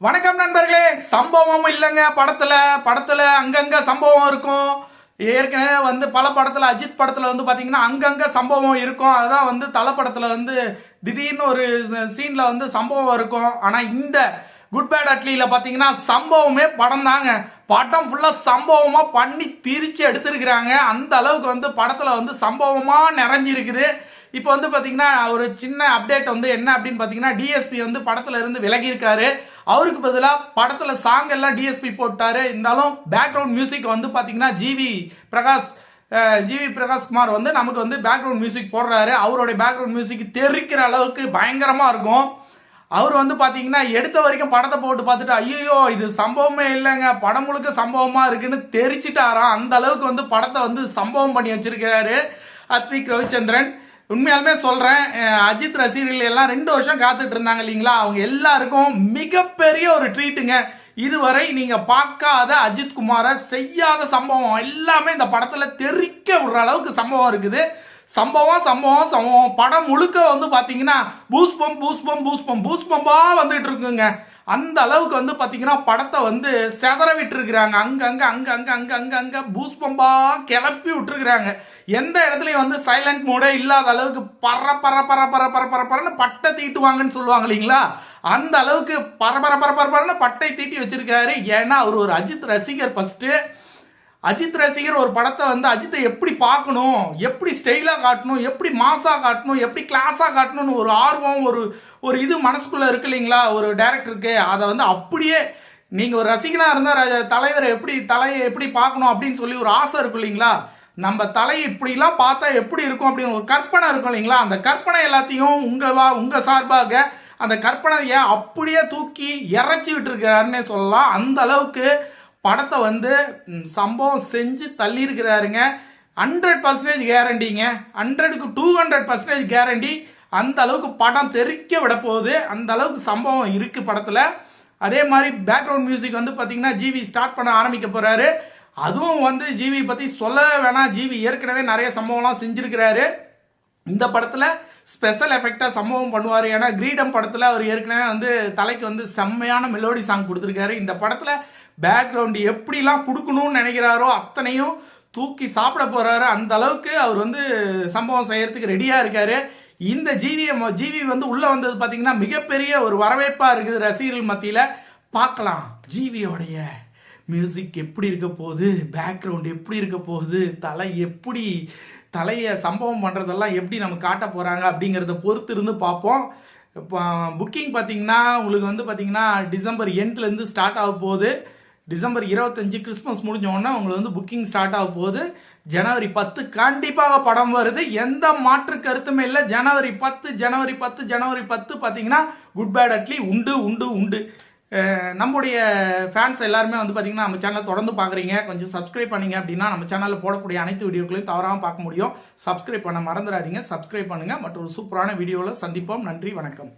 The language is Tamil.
வணக்கம் நண்பர்களே. சம்பவம் இல்லைங்க. படத்துல அங்கங்க சம்பவம் இருக்கும். ஏற்கனவே பல படத்துல அஜித் படத்துல பாத்தீங்கன்னா அங்கங்க சம்பவம் இருக்கும். அதான் தலை படத்துல திடீர்னு ஒரு சீன்ல சம்பவம் இருக்கும். ஆனா இந்த குட் பேட் அட்லியில பாத்தீங்கன்னா சம்பவமே படம் தாங்க. படம் ஃபுல்லா சம்பவமா பண்ணி பிரிச்சு எடுத்திருக்கிறாங்க. அந்த அளவுக்கு படத்துல சம்பவமா நிறைஞ்சிருக்குது. இப்போ பாத்தீங்கன்னா ஒரு சின்ன அப்டேட் என்ன அப்படின்னு பாத்தீங்கன்னா டிஎஸ்பி படத்துல இருந்து விலகி இருக்காரு. அவருக்கு பதிலாக படத்துல சாங் எல்லாம் டிஎஸ்பி போட்டாரு. இருந்தாலும் பேக்ரவுண்ட் மியூசிக் பாத்தீங்கன்னா ஜிவி பிரகாஷ் குமார் நமக்கு பேக்ரவுண்ட் மியூசிக் போடுறாரு. அவருடைய பேக்ரவுண்ட் மியூசிக் தெரிக்கிற அளவுக்கு பயங்கரமா இருக்கும். அவர் பாத்தீங்கன்னா எடுத்த வரைக்கும் படத்தை போட்டு பார்த்துட்டு ஐயோ இது சம்பவமே இல்லைங்க, படம் முழுக்க சம்பவமா இருக்குன்னு தெரிச்சிட்டாராம். அந்த அளவுக்கு படத்தை சம்பவம் பண்ணி வச்சிருக்கிறாரு அத்விக் ரவிச்சந்திரன். உண்மையாலுமே சொல்றேன், அஜித் ரசிகர்கள் எல்லாம் 2 வருஷம் காத்துட்டு இருந்தாங்க இல்லைங்களா, அவங்க எல்லாருக்கும் மிகப்பெரிய ஒரு ட்ரீட்டுங்க. இதுவரை நீங்க பார்க்காத அஜித் குமாரை செய்யாத சம்பவம் எல்லாமே இந்த படத்துல தெரிக்க விடுற அளவுக்கு சம்பவம் இருக்குது. சம்பவம் படம் முழுக்க பாத்தீங்கன்னா பூஸ்பம்பா வந்துட்டு இருக்குங்க. அந்த அளவுக்கு பாத்தீங்கன்னா படத்தை செதற விட்டு இருக்கிறாங்க. அங்க பூஸ்பம்பா கிளப்பி விட்டுருக்காங்க. எந்த இடத்துலயும் சைலண்ட் மூடே இல்லாத அளவுக்கு பரன்னு பட்டை தீட்டுவாங்கன்னு சொல்லுவாங்க இல்லைங்களா, அந்த அளவுக்கு பரபரன்னு பட்டை தீட்டி வச்சிருக்காரு. ஏன்னா அவர் ஒரு அஜித் ரசிகர். ஃபர்ஸ்ட் அஜித் ரசிகர் ஒரு படத்தை அஜித்தை எப்படி பார்க்கணும், எப்படி ஸ்டைலா காட்டணும், எப்படி மாசா காட்டணும், எப்படி கிளாஸா காட்டணும்னு ஒரு ஆர்வம் ஒரு இது மனசுக்குள்ள இருக்கு இல்லைங்களா ஒரு டைரக்டருக்கு. அதை அப்படியே நீங்க ஒரு ரசிகனா இருந்தா தலையை எப்படி பார்க்கணும் அப்படின்னு சொல்லி ஒரு ஆசை இருக்கும் இல்லைங்களா. நம்ம தலையை இப்படிலாம் பார்த்தா எப்படி இருக்கும் அப்படின்னு ஒரு கற்பனை இருக்கும் இல்லைங்களா. அந்த கற்பனை எல்லாத்தையும் உங்க சார்பாக அந்த கற்பனையை அப்படியே தூக்கி இறச்சி விட்டு இருக்கிறாருன்னே சொல்லலாம். அந்த அளவுக்கு படத்தை சம்பவம் செஞ்சு தள்ளி இருக்கிறாருங்க. 100% கேரண்டிங்க. 100க்கு 200% கேரண்டி. அந்த அளவுக்கு படம் தெரிக்க விட போகுது. அந்த அளவுக்கு சம்பவம் இருக்கு படத்துல. அதே மாதிரி பேக்ரவுண்ட் மியூசிக் பாத்தீங்கன்னா ஜிவி ஸ்டார்ட் பண்ண ஆரம்பிக்க போறாரு. அதுவும் ஜிவி பத்தி சொல்ல வேணாம். ஜிவி ஏற்கனவே நிறைய சம்பவம்லாம் செஞ்சிருக்கிறாரு. இந்த படத்துல ஸ்பெஷல் எஃபெக்டா சம்பவம் பண்ணுவாரு. ஏன்னா கிரீடம் படத்துல அவர் ஏற்கனவே தலைக்கு செம்மையான மெலோடி சாங் கொடுத்துருக்காரு. இந்த படத்துல பேக்ரவுண்ட் எப்படிலாம் கொடுக்கணும்னு நினைக்கிறாரோ அத்தனையும் தூக்கி சாப்பிட போறாரு. அந்த அளவுக்கு அவர் சம்பவம் செய்யறதுக்கு ரெடியா இருக்காரு. இந்த ஜிவி உள்ள வந்தது பாத்தீங்கன்னா மிகப்பெரிய ஒரு வரவேற்பா இருக்குது ரசிகர்கள் மத்தியில. பார்க்கலாம் ஜிவியோடைய மியூசிக் எப்படி இருக்க போகுது, பேக்ரவுண்ட் எப்படி இருக்க போகுது, தலையை சம்பவம் பண்றதெல்லாம் எப்படி நம்ம காட்ட போறாங்க அப்படிங்கறத பொறுத்து இருந்து பார்ப்போம். இப்போ புக்கிங் பார்த்தீங்கன்னா உங்களுக்கு பார்த்தீங்கன்னா டிசம்பர் எண்ட்லேருந்து ஸ்டார்ட் ஆக போகுது. டிசம்பர் 25 கிறிஸ்மஸ் முடிஞ்சோடனே உங்களுக்கு புக்கிங் ஸ்டார்ட் ஆக போகுது. ஜனவரி 10 கண்டிப்பாக படம் வருது. எந்த மாற்று கருத்துமே இல்லை. ஜனவரி 10 பார்த்தீங்கன்னா குட் பேட் அட்லி உண்டு. நம்முடைய ஃபேன்ஸ் எல்லாருமே பார்த்தீங்கன்னா நம்ம சேனலை தொடர்ந்து பார்க்குறீங்க. கொஞ்சம் சப்ஸ்கிரைப் பண்ணீங்க அப்படின்னா நம்ம சேனலில் போடக்கூடிய அனைத்து வீடியோக்களையும் தவறாமல் பார்க்க முடியும். சப்ஸ்கிரைப் பண்ண மறந்துடாதீங்க. சப்ஸ்கிரைப் பண்ணுங்க. மற்றொரு சூப்பரான வீடியோவில் சந்திப்போம். நன்றி, வணக்கம்.